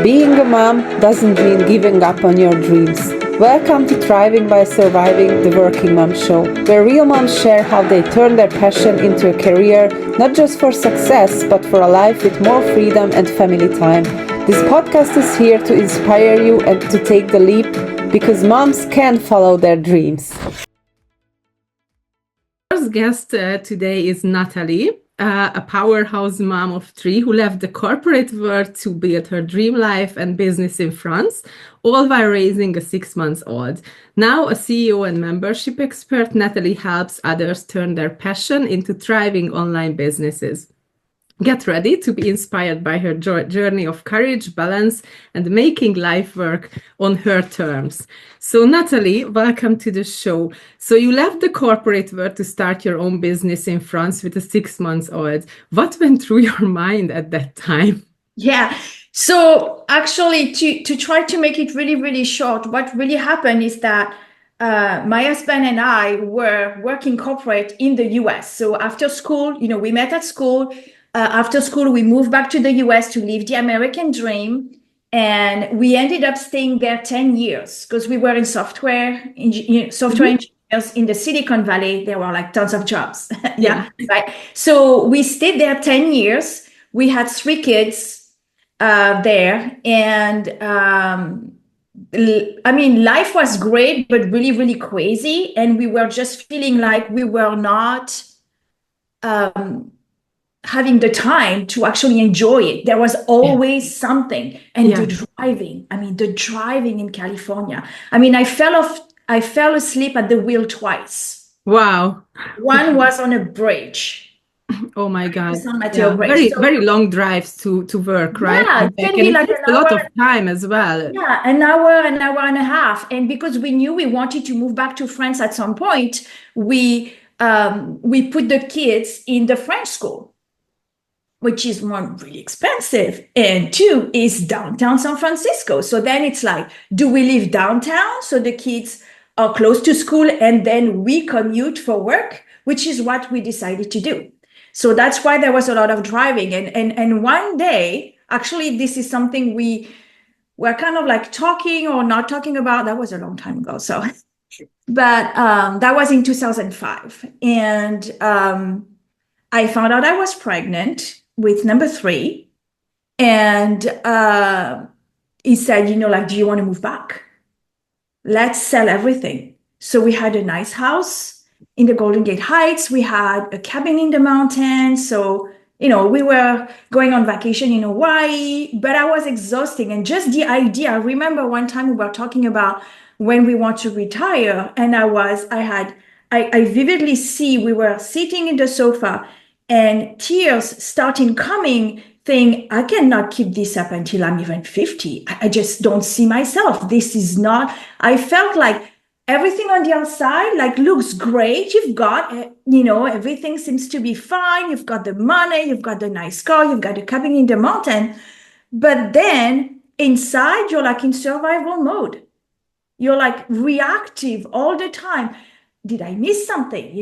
Being a mom doesn't mean giving up on your dreams. Welcome to Thriving by Surviving, the Working Mom Show, where real moms share how they turn their passion into a career, not just for success, but for a life with more freedom and family time. This podcast is here to inspire you and to take the leap, because moms can follow their dreams. First guest today is Natalie, a powerhouse mom of three who left the corporate world to build her dream life and business in France, all while raising a 6-month-old. Now a CEO and membership expert, Natalie helps others turn their passion into thriving online businesses. Get ready to be inspired by her journey of courage, balance, and making life work on her terms. So, Natalie, welcome to the show. So, you left the corporate world to start your own business in France with a 6-month-old. What went through your mind at that time? Yeah. So, actually, to try to make it really, really short, what really happened is that my husband and I were working corporate in the US. So, after school, we met at school. After school, we moved back to the US to live the American dream. And we ended up staying there 10 years because we were in software engineers in the Silicon Valley. There were like tons of jobs. Yeah. Right. So we stayed there 10 years. We had 3 kids there. And life was great, but really, really crazy. And we were just feeling like we were not having the time to actually enjoy it. There was always something. And the driving in California. I fell asleep at the wheel twice. Wow. One was on a bridge. Oh my God. Very long drives to work, right? Yeah, it can be like a lot of time as well. Yeah, an hour and a half. And because we knew we wanted to move back to France at some point, we put the kids in the French school, which is, one, really expensive, and 2, is downtown San Francisco. So then it's like, do we live downtown so the kids are close to school and then we commute for work, which is what we decided to do. So that's why there was a lot of driving. And one day, actually, this is something we were kind of like talking or not talking about. That was a long time ago. So, but that was in 2005. And I found out I was pregnant with number 3. And he said, do you want to move back? Let's sell everything. So we had a nice house in the Golden Gate Heights. We had a cabin in the mountains. So, we were going on vacation in Hawaii, but I was exhausting. And just the idea, I remember one time we were talking about when we want to retire. And I vividly see we were sitting in the sofa and tears starting coming, saying, I cannot keep this up until I'm even 50. I just don't see myself. This is not, I felt like everything on the outside looks great. You've got, everything seems to be fine. You've got the money, you've got the nice car, you've got a cabin in the mountain. But then inside, you're like in survival mode. You're like reactive all the time. Did I miss something?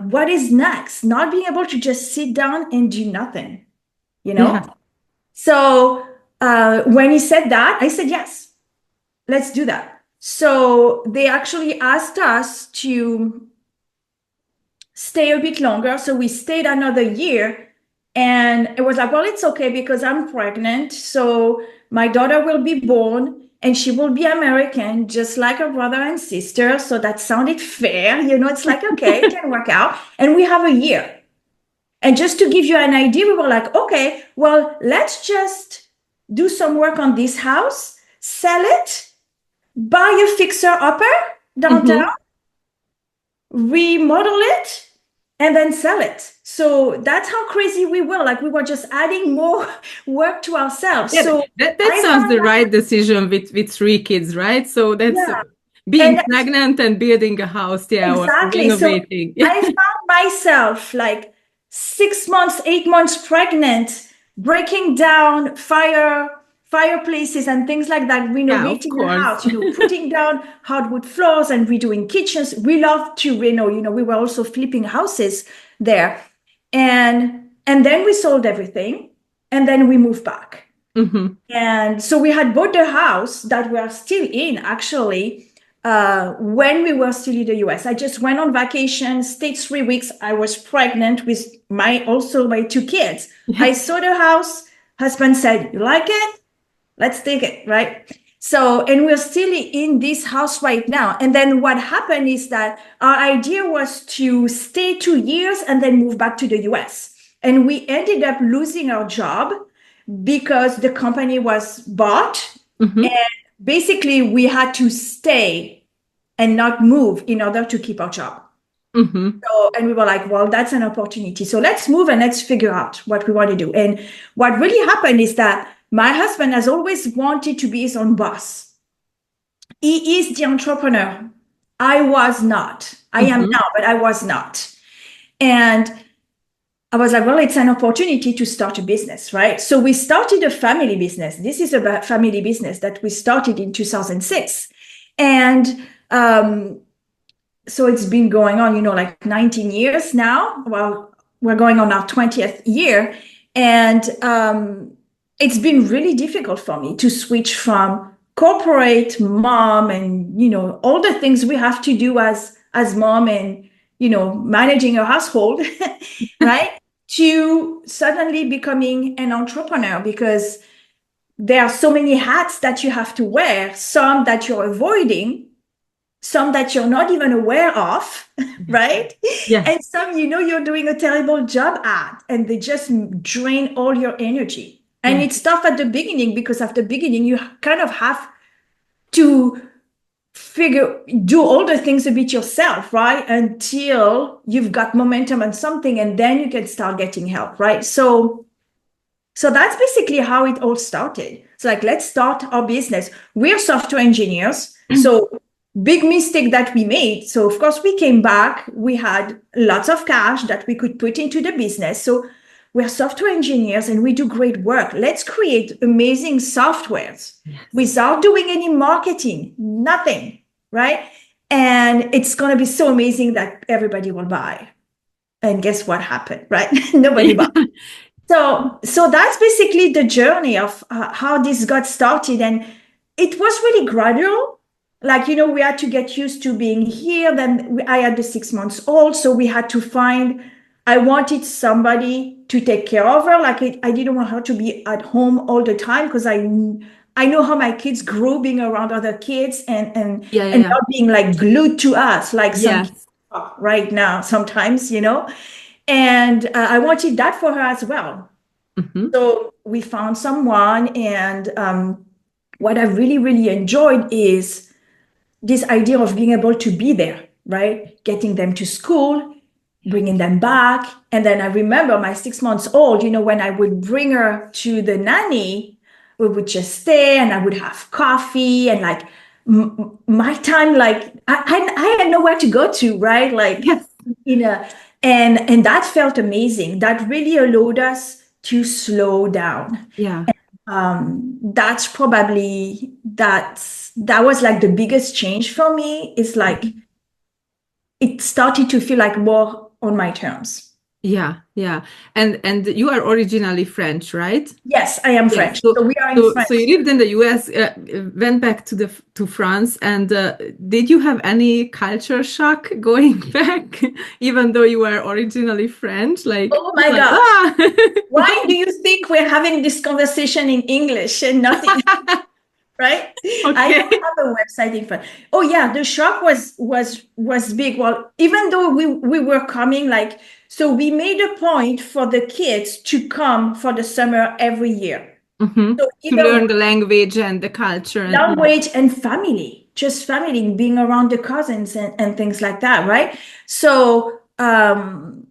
What is next? Not being able to just sit down and do nothing, Yeah. So when he said that, I said, yes, let's do that. So they actually asked us to stay a bit longer. So we stayed another year. And it was like, well, it's okay because I'm pregnant. So my daughter will be born. And she will be American, just like her brother and sister. So that sounded fair. It's like, okay, it can work out. And we have a year. And just to give you an idea, we were like, okay, well, let's just do some work on this house, sell it, buy a fixer-upper downtown, remodel it, and then sell it. So that's how crazy we were. We were just adding more work to ourselves. Yeah, so that sounds the right decision with 3 kids, right? So that's being pregnant and building a house, exactly. Or renovating. So I found myself 6 months, 8 months pregnant, breaking down fireplaces and things like that, renovating the house, putting down hardwood floors and redoing kitchens. We love to renovate, we were also flipping houses there. And then we sold everything and then we moved back. Mm-hmm. And so we had bought the house that we are still in, actually, when we were still in the US. I just went on vacation, stayed 3 weeks. I was pregnant with my 2 kids. Yeah. I saw the house. Husband said, "You like it? Let's take it," right? So, and we're still in this house right now. And then what happened is that our idea was to stay 2 years and then move back to the US. And we ended up losing our job because the company was bought. Mm-hmm. And basically, we had to stay and not move in order to keep our job. Mm-hmm. So, and we were like, well, that's an opportunity. So let's move and let's figure out what we want to do. And what really happened is that my husband has always wanted to be his own boss. He is the entrepreneur. I was not. I am now, but I was not. And I was like, well, it's an opportunity to start a business, right? So we started a family business. This is a family business that we started in 2006. And so it's been going on, like 19 years now. Well, we're going on our 20th year. And it's been really difficult for me to switch from corporate mom and, all the things we have to do as mom and, managing a household, right? To suddenly becoming an entrepreneur, because there are so many hats that you have to wear, some that you're avoiding, some that you're not even aware of, right? Yeah. And some, you're doing a terrible job at, and they just drain all your energy. And Yeah. it's tough at the beginning, because at the beginning, you kind of have to do all the things a bit yourself, right? Until you've got momentum on something, and then you can start getting help, right? So that's basically how it all started. It's like, let's start our business. We're software engineers. So big mistake that we made. So of course we came back, we had lots of cash that we could put into the business. So we're software engineers and we do great work. Let's create amazing softwares without doing any marketing, nothing, right? And it's going to be so amazing that everybody will buy. And guess what happened, right? Nobody bought. So that's basically the journey of how this got started. And it was really gradual. Like, we had to get used to being here. Then I had the 6 months old. So we had to I wanted somebody to take care of her. Like, I didn't want her to be at home all the time, because I know how my kids grew being around other kids and not being like glued to us, like some kids are right now sometimes, And I wanted that for her as well. Mm-hmm. So we found someone, and what I really, really enjoyed is this idea of being able to be there, right? Getting them to school, bringing them back. And then I remember my 6 months old, when I would bring her to the nanny, we would just stay and I would have coffee and like my time, like I had nowhere to go to, right? Like, and that felt amazing. That really allowed us to slow down. Yeah. That's probably that was like the biggest change for me. It's like it started to feel like more on my terms. Yeah. And you are originally French, right? Yes, I am French. So we are in France. So you lived in the US, went back to France, and did you have any culture shock going back, even though you were originally French? Like, oh my God. Why do you think we're having this conversation in English and not in right? Okay. I don't have a website in French. Oh yeah, the shock was big. Well, even though we were coming, like, so we made a point for the kids to come for the summer every year. Mm-hmm. So to learn the language and the culture. And family, just family, being around the cousins and things like that, right? So what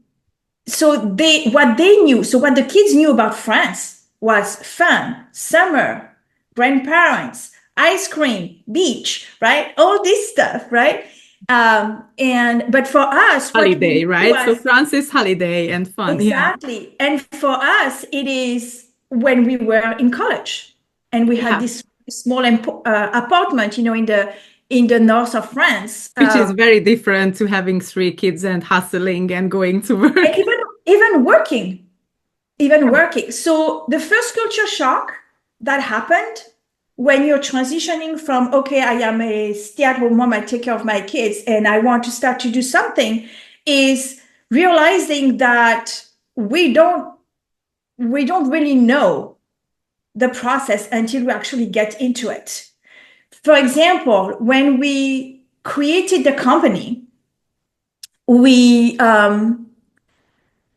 the kids knew about France was fun, summer, grandparents, ice cream, beach, right? All this stuff, right? But for us, holiday, right? So France is holiday and fun. Exactly. Yeah. And for us, it is when we were in college and we had this small apartment, in the north of France, which is very different to having 3 kids and hustling and going to work. And even working. So the first culture shock that happened when you're transitioning from, okay, I am a stay-at-home mom, I take care of my kids, and I want to start to do something, is realizing that we don't really know the process until we actually get into it. For example, when we created the company, we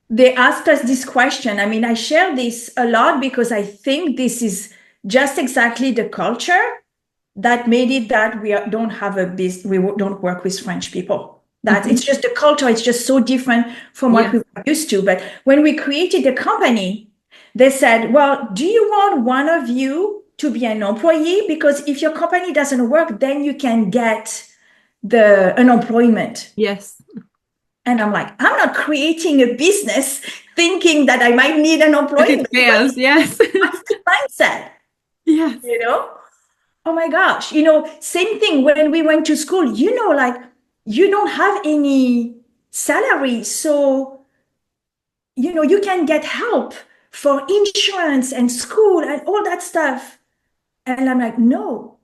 they asked us this question. I mean, I share this a lot because I think this is just exactly the culture that made it that don't have a business, we don't work with French people. That it's just the culture, it's just so different from what we were used to. But when we created the company, they said, well, do you want one of you to be an employee? Because if your company doesn't work, then you can get the unemployment. Yes. And I'm like, I'm not creating a business thinking that I might need an employment. It fails, yes. What's the mindset? Yes. You know? Oh my gosh. Same thing when we went to school, like you don't have any salary. So, you can get help for insurance and school and all that stuff. And I'm like, no,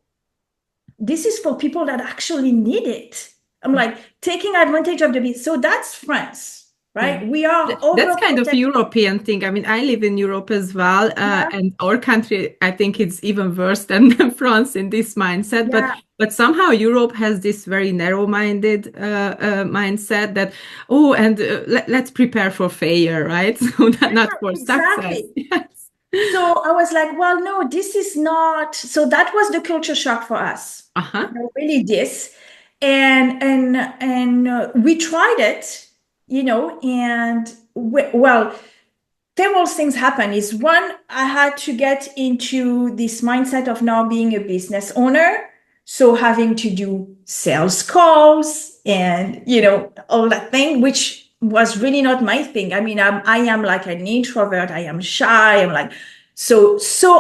this is for people that actually need it. I'm like taking advantage of the business. So that's France, right? Yeah. We are That's kind of overprotected. European thing. I mean, I live in Europe as well, and our country, I think it's even worse than France in this mindset. Yeah. But somehow Europe has this very narrow-minded mindset that, oh, and let's prepare for failure, right? So not for success. Exactly. Yes. So I was like, well, no, this is not. So that was the culture shock for us. Uh-huh. Really this. And we tried it, and well, several things happen. Is one, I had to get into this mindset of now being a business owner. So having to do sales calls and, all that thing, which was really not my thing. I mean, I am like an introvert. I am shy. I'm like, so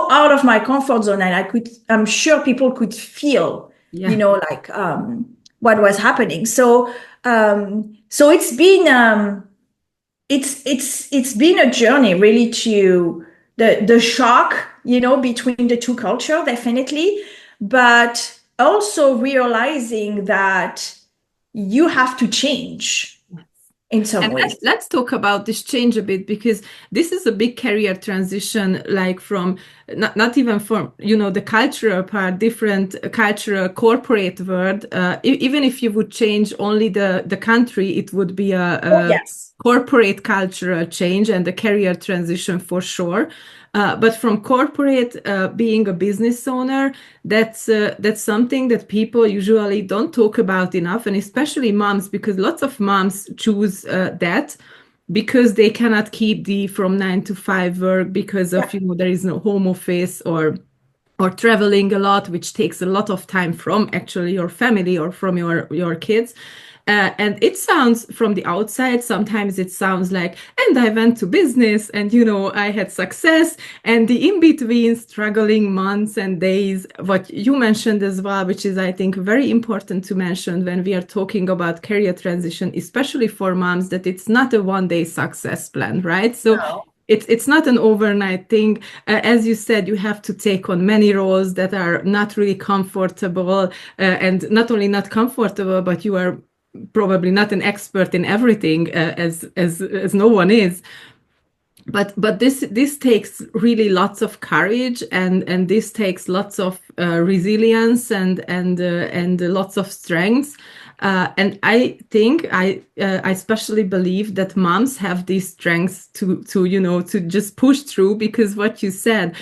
out of my comfort zone. And I'm sure people could feel, Yeah. like, what was happening. So it's been, it's been a journey really to the shock, between the two cultures, definitely, but also realizing that you have to change in some And ways. let's talk about this change a bit, because this is a big career transition, like from not even from, the cultural part, different cultural corporate world. Even if you would change only the country, it would be Oh, yes. corporate cultural change and a career transition for sure. But from corporate, being a business owner, that's something that people usually don't talk about enough, and especially moms, because lots of moms choose that because they cannot keep the from 9 to 5 work because of there is no home office, or traveling a lot, which takes a lot of time from actually your family or from your kids. And it sounds from the outside, sometimes it sounds like, and I went to business and, I had success, and the in-between struggling months and days, what you mentioned as well, which is, I think, very important to mention when we are talking about career transition, especially for moms, that it's not a one-day success plan, right? So No. it's not an overnight thing. As you said, you have to take on many roles that are not really comfortable, and not only not comfortable, but you are probably not an expert in everything, as no one is. But this takes really lots of courage, and this takes lots of resilience and lots of strength. And I think I especially believe that moms have these strengths to to just push through, because what you said,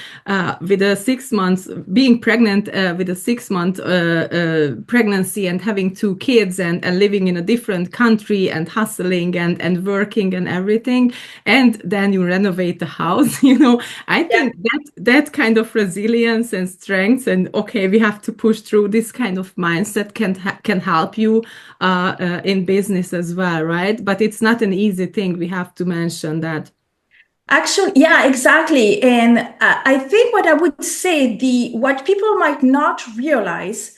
with a 6 months being pregnant, with a 6 month pregnancy and having 2 kids, and living in a different country and hustling and working and everything, and then you renovate the house. I think that kind of resilience and strength, and okay, we have to push through, this kind of mindset can help you in business as well, right? But it's not an easy thing. We have to mention that. Actually, yeah, exactly. And I think what I would say, what people might not realize,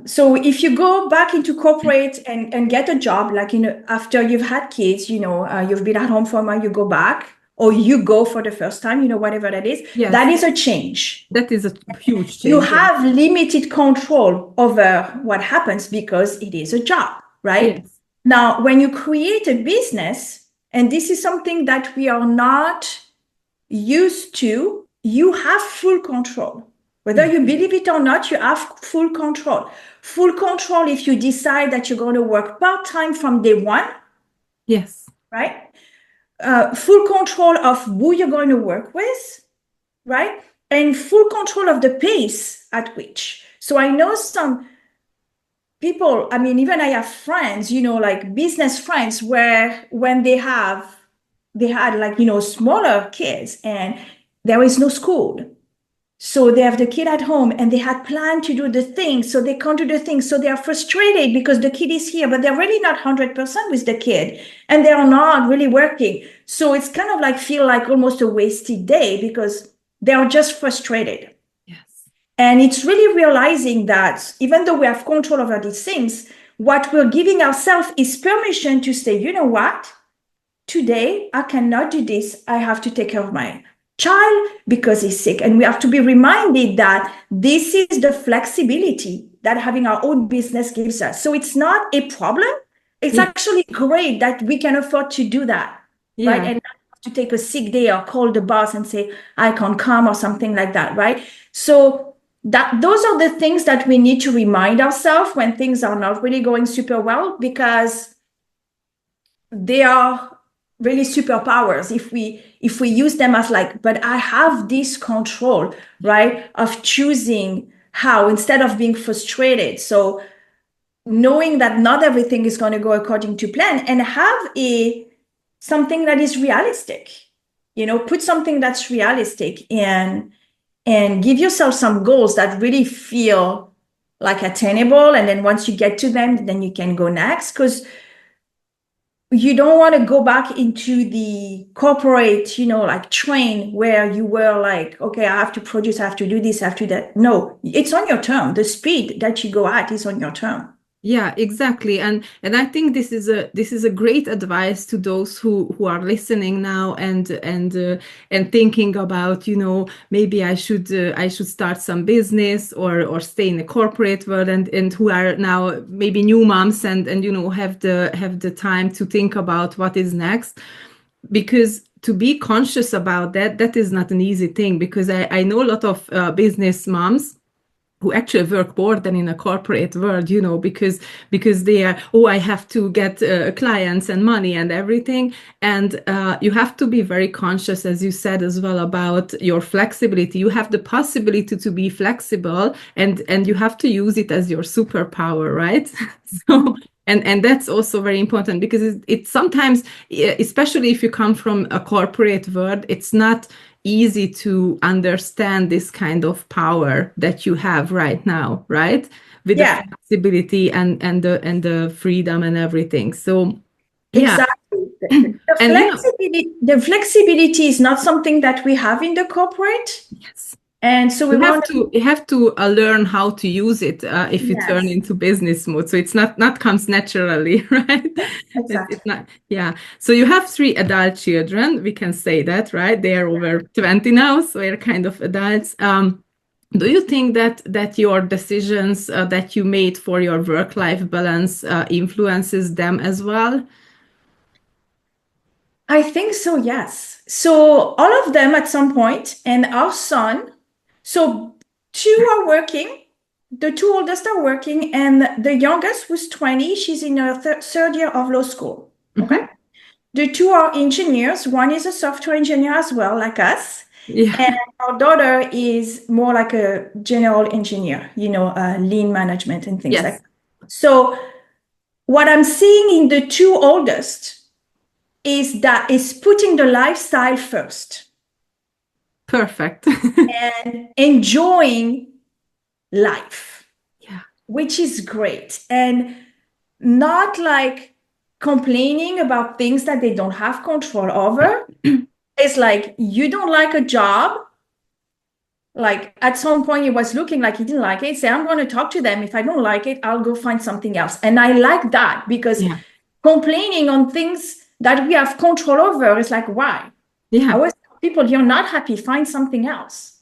so if you go back into corporate and get a job, like, after you've had kids, you've been at home for a while, you go back, or you go for the first time, whatever that is, Yes. that is a change. That is a huge change. You have limited control over what happens because it is a job, right? Yes. Now, when you create a business, and this is something that we are not used to, you have full control. Whether you believe it or not, you have full control. Full control if you decide that you're going to work part-time from day one. Yes. Right? Full control of who you're going to work with, right? And full control of the pace at which. So I know some people, even I have friends, like business friends, where when they had like, smaller kids and there is no school. So they have the kid at home and they had planned to do the thing. So they can't do the thing. So they are frustrated because the kid is here, but they're really not 100% with the kid and they are not really working. So it's kind of like feel like almost a wasted day because they are just frustrated. Yes. And it's really realizing that even though we have control over these things, what we're giving ourselves is permission to say, you know what? Today, I cannot do this. I have to take care of my child because he's sick. And we have to be reminded that this is the flexibility that having our own business gives us. So it's not a problem. It's actually great that we can afford to do that, right? And not have to take a sick day or call the boss and say, I can't come or something like that, right? So those are the things that we need to remind ourselves when things are not really going super well, because they are really superpowers if we use them as like, but I have this control, right, of choosing how, instead of being frustrated. So knowing that not everything is going to go according to plan, and have something that is realistic, put something that's realistic and give yourself some goals that really feel like attainable. And then once you get to them, then you can go next, because you don't want to go back into the corporate, like train where you were like, okay, I have to produce, I have to do this, I have to do that. No, it's on your term. The speed that you go at is on your term. Yeah, exactly. And I think this is a great advice to those who are listening now and thinking about, maybe I should start some business or stay in the corporate world, and who are now maybe new moms and have the time to think about what is next. Because to be conscious about that is not an easy thing, because I know a lot of business moms who actually work more than in a corporate world, because they are, I have to get clients and money and everything. And you have to be very conscious, as you said as well, about your flexibility. You have the possibility to be flexible, and you have to use it as your superpower, right? So, and that's also very important, because it's sometimes, especially if you come from a corporate world, it's not easy to understand this kind of power that you have right now, right? With the flexibility and the freedom and everything. So exactly. The flexibility is not something that we have in the corporate. Yes. And so you have to learn how to use it if you turn into business mode. So it's not comes naturally, right? Exactly. It's not, yeah. So you have 3 adult children. We can say that, right? They are over 20 now, so they're kind of adults. Do you think that your decisions that you made for your work-life balance influences them as well? I think so, yes. So all of them at some point, and our son, so 2 are working. The 2 oldest are working, and the youngest, who's 20, she's in her third year of law school. Okay. The 2 are engineers. One is a software engineer as well, like us. Yeah. And our daughter is more like a general engineer, lean management and things like that. So what I'm seeing in the 2 oldest is putting the lifestyle first. Perfect. And enjoying life. Yeah. Which is great. And not like complaining about things that they don't have control over. It's like, you don't like a job. Like at some point it was looking like he didn't like it. Say, I'm going to talk to them. If I don't like it, I'll go find something else. And I like that, because complaining on things that we have control over is like, why? Yeah, I always tell people, you're not happy, find something else.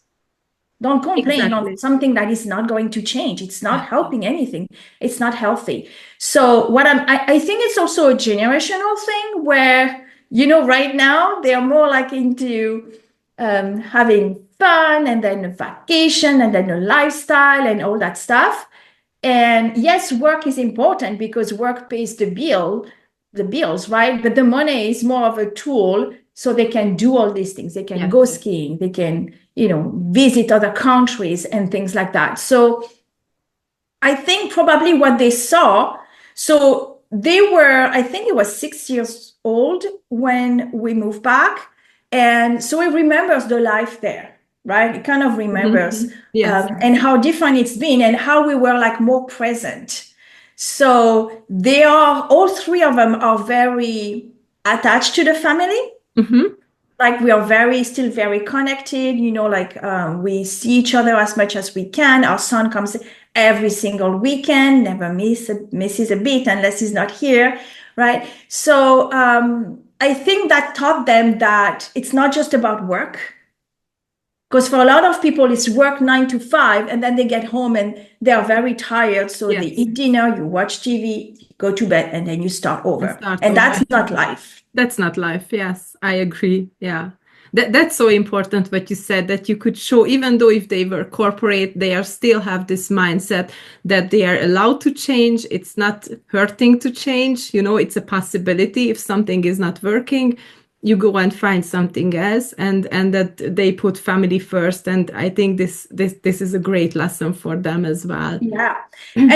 Don't complain on exactly. something that is not going to change. It's not helping anything. It's not healthy. So I think it's also a generational thing where, right now they're more like into having fun and then a vacation and then a lifestyle and all that stuff. And yes, work is important because work pays the bills, right? But the money is more of a tool so they can do all these things. They can Yes. go skiing, they can, visit other countries and things like that. So I think probably what they saw, so they were, I think it was 6 years old when we moved back. And so it remembers the life there, right? It kind of remembers Yes. and how different it's been and how we were like more present. So they are, all three of them are very attached to the family. Mm-hmm. Like we are still very connected, like we see each other as much as we can. Our son comes every single weekend, never misses a beat unless he's not here, right? So I think that taught them that it's not just about work, because for a lot of people it's work 9 to 5 and then they get home and they are very tired, so they Yes. eat dinner, you watch TV, go to bed, and then you start And over, start and over. that's not life. That's not life. Yes, I agree. Yeah. That's so important what you said, that you could show, even though if they were corporate, they are still have this mindset that they are allowed to change. It's not hurting to change. It's a possibility. If something is not working, you go and find something else, and that they put family first. And I think this is a great lesson for them as well. Yeah. And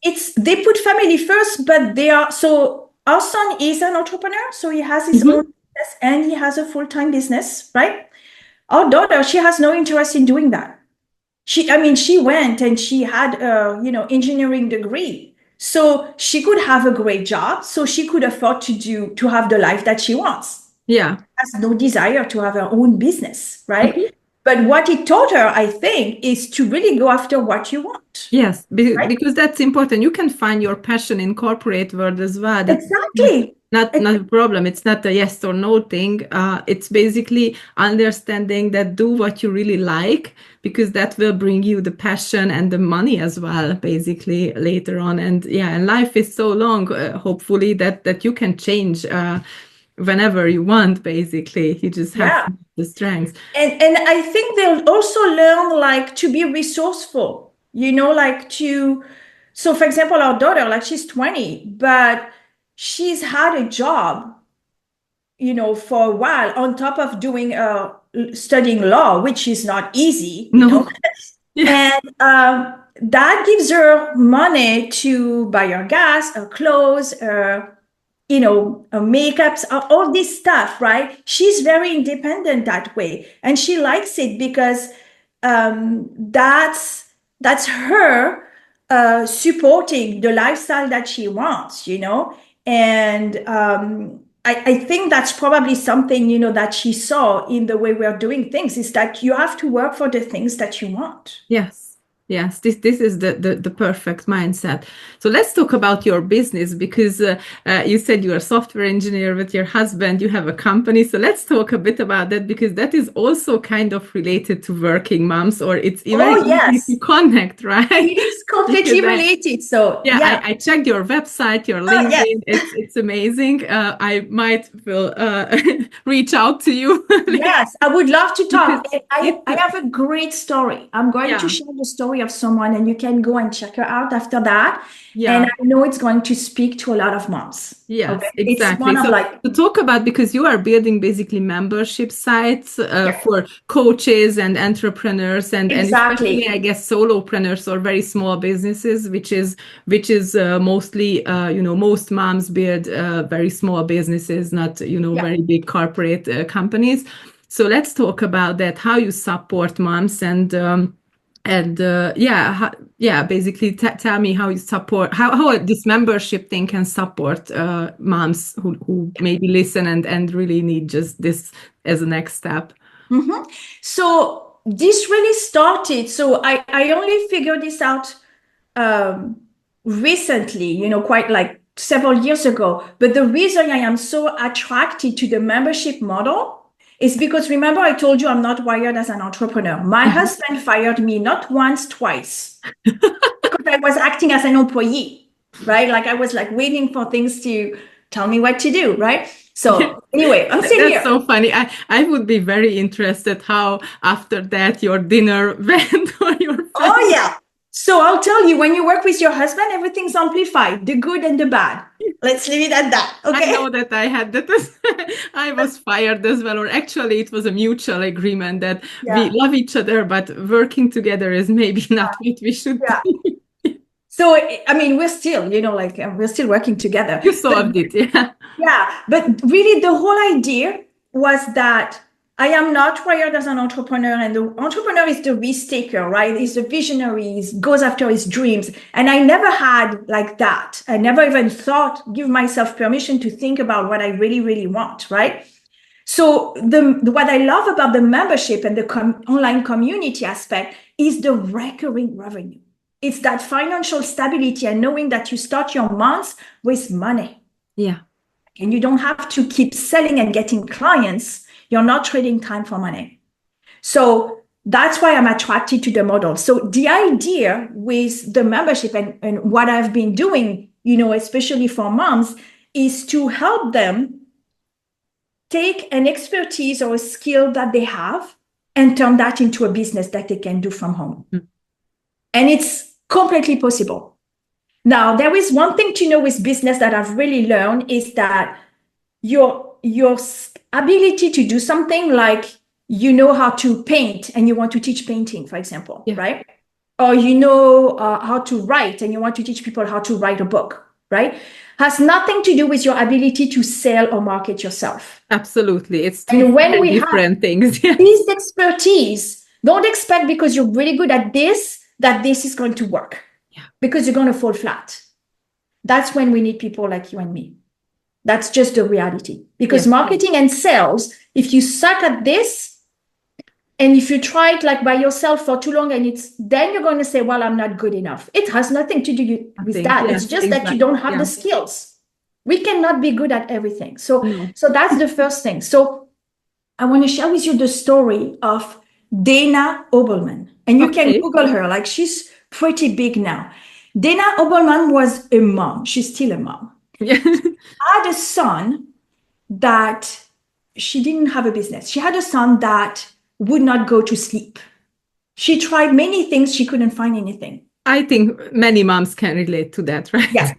it's they put family first, but they are, so our son is an entrepreneur, so he has his own Mhm. business and he has a full-time business, right? Our daughter, she has no interest in doing that. She went and she had a, engineering degree. So she could have a great job, so she could afford to have the life that she wants. Yeah. Has no desire to have her own business, right? Mhm. But what it taught her, I think, is to really go after what you want, Yes, right? because that's important. You can find your passion in corporate world as well. That's Exactly. not a problem. It's not a yes or no thing. It's basically understanding that do what you really like, because that will bring you the passion and the money as well, basically later on. And yeah, and life is so long. Hopefully that you can change whenever you want. Basically, you just have Yeah. the strength. And I think they'll also learn like to be resourceful, like so for example, our daughter, like she's 20, but she's had a job, for a while on top of doing studying law, which is not easy, No. Yeah. and that gives her money to buy her gas, her clothes, her makeups, all this stuff, right? She's very independent that way, and she likes it because that's her supporting the lifestyle that she wants, and I think that's probably something, that she saw in the way we're doing things, is that you have to work for the things that you want. Yes. Yes, this is the perfect mindset. So let's talk about your business, because you said you're a software engineer with your husband, you have a company. So let's talk a bit about that, because that is also kind of related to working moms, or it's very Oh, easy to yes, connect, right? it is completely Because related. So, yeah, yeah. I checked your website, your Oh, yes. LinkedIn. It's amazing. I might will reach out to you Yes, I would love to because talk. And I have a great story. I'm going to yeah, share the story of someone, and you can go and check her out after that. And yeah. I know it's going to speak to a lot of moms. Okay. Yes, It's exactly. one of So like, to talk about, because you are building basically membership sites yeah, for coaches and entrepreneurs, and especially exactly. I guess solopreneurs or very small businesses, which is mostly most moms build very small businesses, not Yeah. very big corporate companies. So let's talk about that, how you support moms, and yeah, yeah, basically tell me how you support, how this membership thing can support moms who maybe listen and really need just this as a next step. Mhm. So this really started. So I only figured this out um, recently, quite like several years ago. But the reason I am so attracted to the membership model is because remember I told you I'm not wired as an entrepreneur. My husband fired me not once, twice, because I was acting as an employee, right? Like I was like waiting for things to tell me what to do, right? So anyway, I'm still That's here. so funny. I would be very interested how after that your dinner went or your Oh friends. yeah. So I'll tell you, when you work with your husband, everything's amplified, the good and the bad. Let's leave it at that. I Okay. know that I had that. I was fired as well, or actually, it was a mutual agreement that we Yeah. love each other, but working together is maybe not what we should Yeah. do. So I mean, we're still, like we're still working together. You But solved it, yeah. yeah, but really the whole idea was that I am not wired as an entrepreneur, and the entrepreneur is the risk taker, right? He's the visionary, he goes after his dreams. And I never had like that. I never even give myself permission to think about what I really, really want, right? So what I love about the membership and the online community aspect is the recurring revenue. It's that financial stability and knowing that you start your months with money. Yeah. And you don't have to keep selling and getting clients. You're not trading time for money. So that's why I'm attracted to the model. So the idea with the membership and what I've been doing, especially for moms, is to help them take an expertise or a skill that they have and turn that into a business that they can do from home. Mm. And it's completely possible. Now, there is one thing to know with business that I've really learned is that your ability to do something like how to paint and you want to teach painting, for example, Yeah. right? Or how to write and you want to teach people how to write a book, right? Has nothing to do with your ability to sell or market yourself. Absolutely. It's And two when very we have different things. Yeah. this expertise, don't expect because you're really good at this that this is going to work. Yeah. Because you're going to fall flat. That's when we need people like you and me. That's just the reality. Because marketing and sales, if you suck at this, and if you try it like by yourself for too long, then you're going to say, well, I'm not good enough. It has nothing to do with that. Yes, it's just that you don't have the skills. We cannot be good at everything. So that's the first thing. So I want to share with you the story of Dana Obelman. And you can Google her, like she's pretty big now. Dana Obelman was a mom. She's still a mom. Yeah. Had a son that she didn't have a business. She had a son that would not go to sleep. She tried many things. She couldn't find anything. I think many moms can relate to that, right? Yes.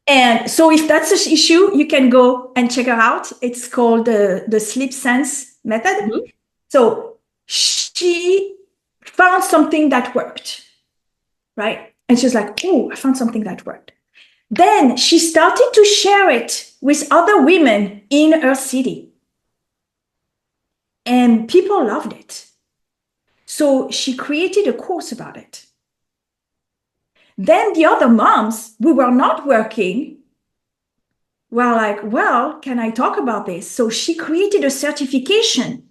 And so if that's an issue, you can go and check her out. It's called the sleep sense method. Mm-hmm. So she found something that worked, right? And she's like, oh, I found something that worked. Then she started to share it with other women in her city. And people loved it. So she created a course about it. Then the other moms who were not working were like, well, can I talk about this? So she created a certification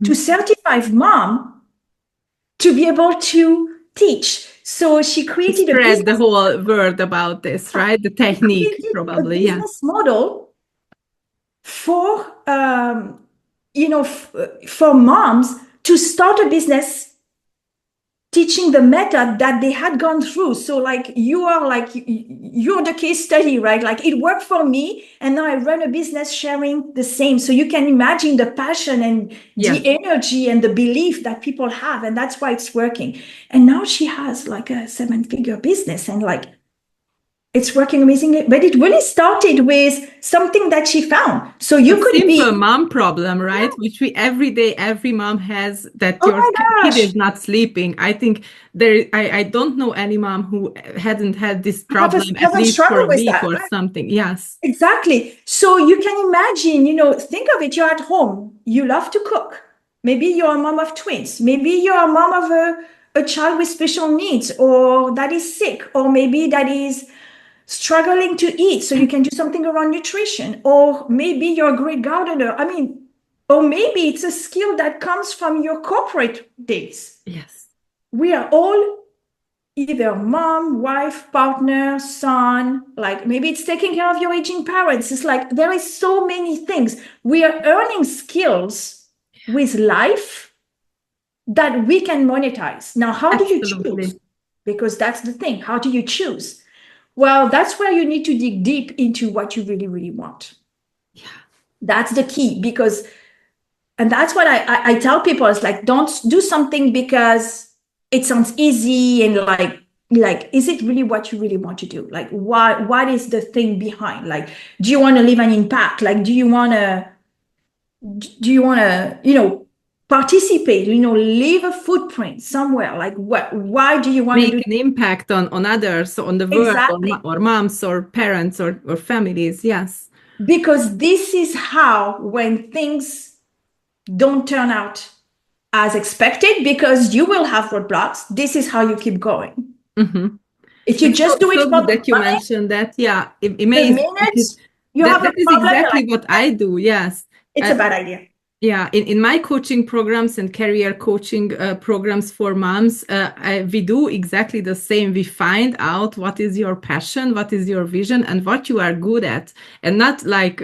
to certify mom to be able to teach. So she created spread the whole word about this, right? The technique, probably, a business model for for moms to start a business teaching the method that they had gone through. So you're the case study, right? Like it worked for me and now I run a business sharing the same. So you can imagine the passion and the energy and the belief that people have. And that's why it's working. And now she has like a 7-figure business and it's working amazingly, but it really started with something that she found. So you could be a mom problem, right? Which every mom has, that your kid is not sleeping. I think I don't know any mom who hadn't had this problem at least for a week or something. Yes, exactly. So you can imagine, think of it. You're at home. You love to cook. Maybe you're a mom of twins. Maybe you're a mom of a child with special needs, or that is sick, or maybe that is struggling to eat, so you can do something around nutrition. Or maybe you're a great gardener. Or maybe it's a skill that comes from your corporate days. Yes. We are all either mom, wife, partner, son, maybe it's taking care of your aging parents. It's there is so many things. We are earning skills with life that we can monetize. Now, how do you Absolutely. choose? Because that's the thing. How do you choose? Well, that's where you need to dig deep into what you really, really want. Yeah. That's the key, because, and that's what I tell people, it's like, don't do something because it sounds easy and like, is it really what you really want to do? Like, what is the thing behind? Like, do you want to leave an impact? Like, do you want to, participate, leave a footprint somewhere? Like, why do you want to Make do an impact on others, on the world, exactly? or moms or parents or families. Yes. Because this is how, when things don't turn out as expected, because you will have roadblocks, this is how you keep going. Mm-hmm. If you It's just do it so for good the that you money, mentioned that. Yeah, the amazing. minute you That have a that is problem, you're exactly like, what I do. Yes. it's a bad idea. Yeah, in my coaching programs and career coaching programs for moms, we do exactly the same. We find out what is your passion, what is your vision, and what you are good at, and not like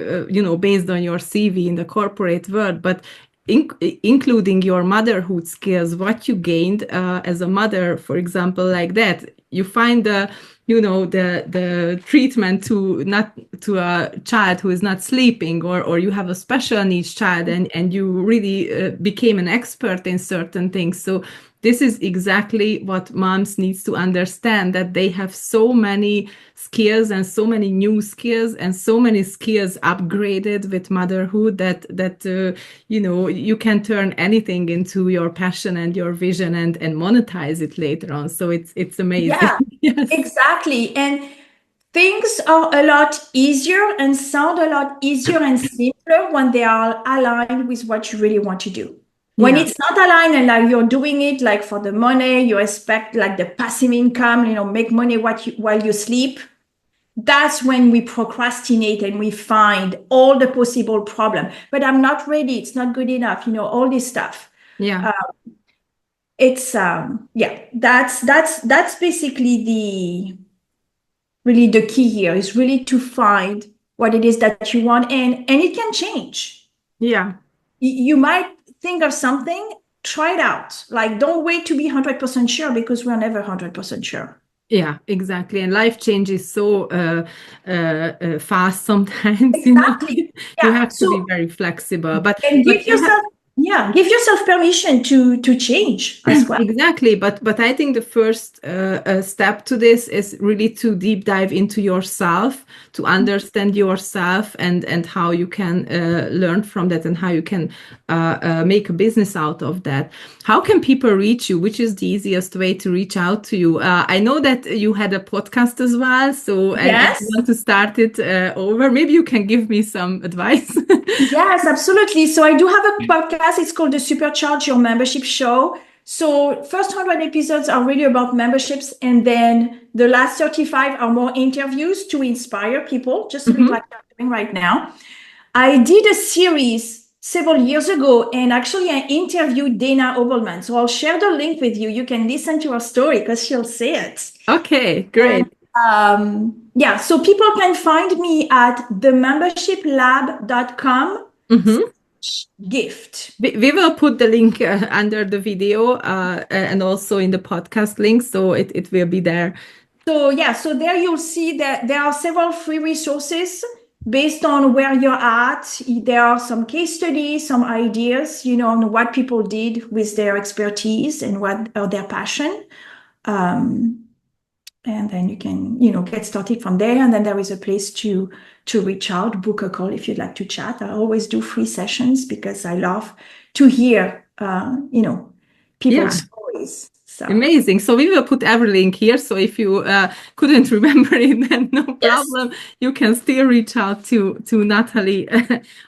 based on your CV in the corporate world, but including your motherhood skills, what you gained as a mother, for example, like that. You find the treatment to a child who is not sleeping, or you have a special needs child, and you really became an expert in certain things. So this is exactly what moms needs to understand, that they have so many skills and so many new skills and so many skills upgraded with motherhood, that you can turn anything into your passion and your vision, and monetize it later on. So it's amazing. Yeah, Yes. exactly. And things are a lot easier and sound a lot easier and simpler when they are aligned with what you really want to do. When Yeah. it's not aligned and like you're doing it like for the money, you expect like the passive income, make money while you sleep. That's when we procrastinate and we find all the possible problem. But I'm not ready. It's not good enough. All this stuff. Yeah. It's yeah. That's basically the key here, is really to find what it is that you want, and it can change. Yeah. You might think of something, try it out. Like, don't wait to be 100% sure, because we're never 100% sure. Yeah, exactly. And life changes so fast sometimes, Exactly. you Yeah. have to be So, very flexible. But and but you have give yourself permission to change as well. exactly, but I think the first step to this is really to deep dive into yourself, to understand yourself, and how you can learn from that, and how you can make a business out of that. How can people reach you? Which is the easiest way to reach out to you? I know that you had a podcast as well, so and you Yes. want to start it over. Maybe you can give me some advice. Yes, absolutely. So I do have a podcast. It's called the Supercharge Your Membership Show. So first 100 episodes are really about memberships, and then the last 35 are more interviews to inspire people, just a bit like I'm doing right now. I did a series several years ago, and actually I interviewed Dana Obelman. So I'll share the link with you. You can listen to her story because she'll say it. Okay, And great. yeah, so people can find me at themembershiplab.com Mhm. gift. We will put the link under the video and also in the podcast link, so it will be there. So yeah, so there you'll see that there are several free resources based on where you're at. There are some case studies, some ideas, on what people did with their expertise and what are their passion. And then you can, get started from there. And then there is a place to reach out, book a call if you'd like to chat. I always do free sessions because I love to hear, Yeah, people's stories. So amazing. So we will put every link here. So if you couldn't remember it, then no yes, problem. You can still reach out to Natalie.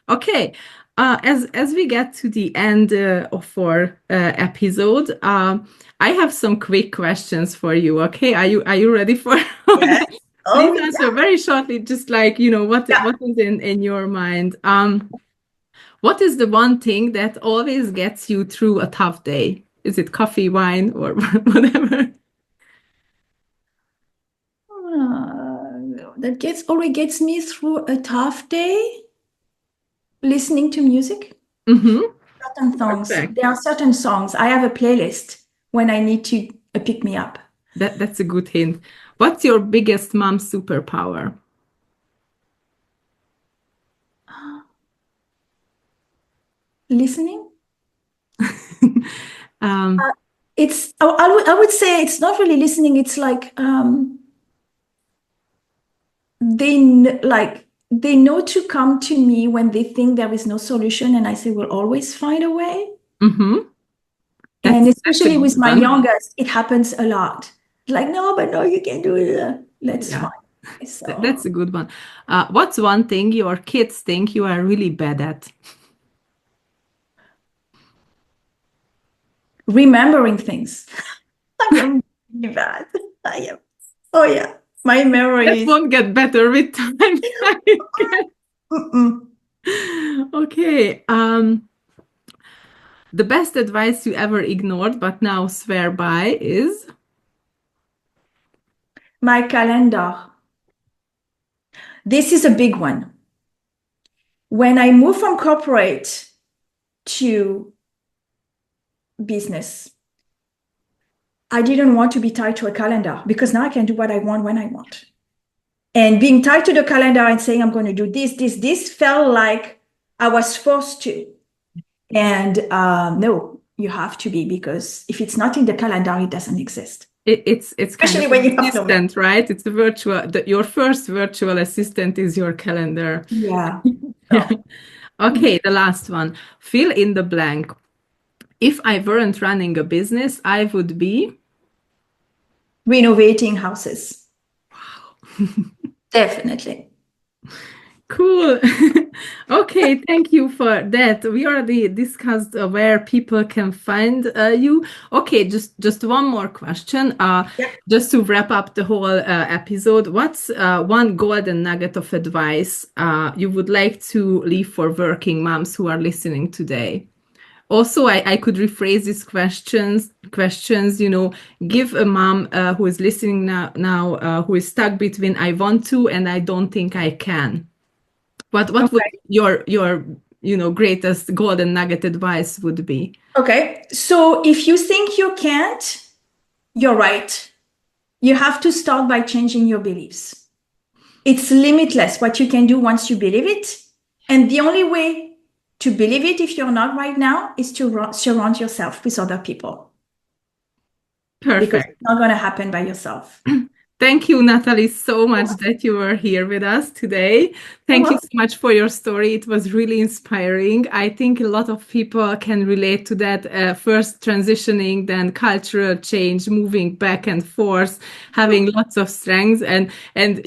Okay. As we get to the end of our episode, I have some quick questions for you. Okay, are you ready for yes. that? Oh Please answer yeah. very shortly, just like what Yeah. what is in your mind. What is the one thing that always gets you through a tough day? Is it coffee, wine, or whatever? That always gets me through a tough day. Listening to music. Mm-hmm. certain songs. Perfect. There are certain songs. I have a playlist when I need to pick me up. That's a good hint. What's your biggest mom superpower? Listening. Um, It's I would say it's not really listening. It's like they know to come to me when they think there is no solution, and I say we'll always find a way. mhm. And That's a especially with good my one. youngest, it happens a lot. Like, no, but no, you can't do it. Let's Yeah, find a way. that's a good one. What's one thing your kids think you are really bad at? Remembering things. I am really bad. I am. Oh yeah, my That memory is. won't get better with time. I guess. Mm-mm. Okay. The best advice you ever ignored but now swear by is? My calendar. This is a big one. When I moved from corporate to business, I didn't want to be tied to a calendar because now I can do what I want when I want. And being tied to the calendar and saying, I'm going to do this felt like I was forced to. And no, you have to be, because if it's not in the calendar, it doesn't exist. It's kind Especially of when an you have no assistant, right? It's a your first virtual assistant is your calendar. Yeah. Yeah. So, Okay, the last one. Fill in the blank. If I weren't running a business, I would be. renovating houses. Definitely. Cool. Okay, thank you for that. We already discussed where people can find you. Okay, just one more question. Yeah. Just to wrap up the whole episode, what's one golden nugget of advice you would like to leave for working moms who are listening today? Also, I could rephrase these questions, give a mom who is listening now who is stuck between I want to and I don't think I can. What would Okay. your greatest golden nugget advice would be? Okay. So if you think you can't, you're right. You have to start by changing your beliefs. It's limitless what you can do once you believe it. And the only way to believe it, if you're not right now, is to surround yourself with other people, because Perfect. it's not going to happen by yourself. Thank you, Natalie, so much that you were here with us today. Thank you so much for your story. It was really inspiring. I think a lot of people can relate to that first transitioning, then cultural change, moving back and forth, having lots of strengths, and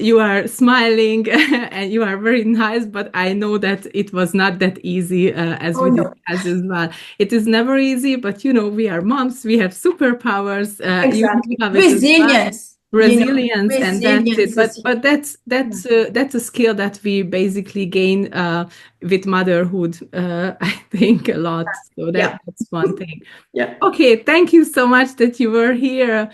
you are smiling and you are very nice, but I know that it was not that easy as Oh we no. discussed as well. It is never easy, but we are moms, we have superpowers. You Exactly. have it as well. Resilience. Resilience, and that's it. Resilience is. But that's a skill that we basically gain with motherhood. I think a lot. So Yeah. that's one thing. Yeah. Okay, thank you so much that you were here.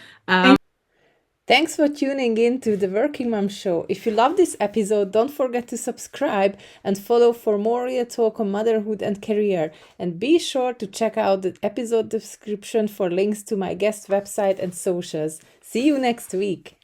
Thanks for tuning in to the Working Mom Show. If you love this episode, don't forget to subscribe and follow for more real talk on motherhood and career. And be sure to check out the episode description for links to my guest website and socials. See you next week.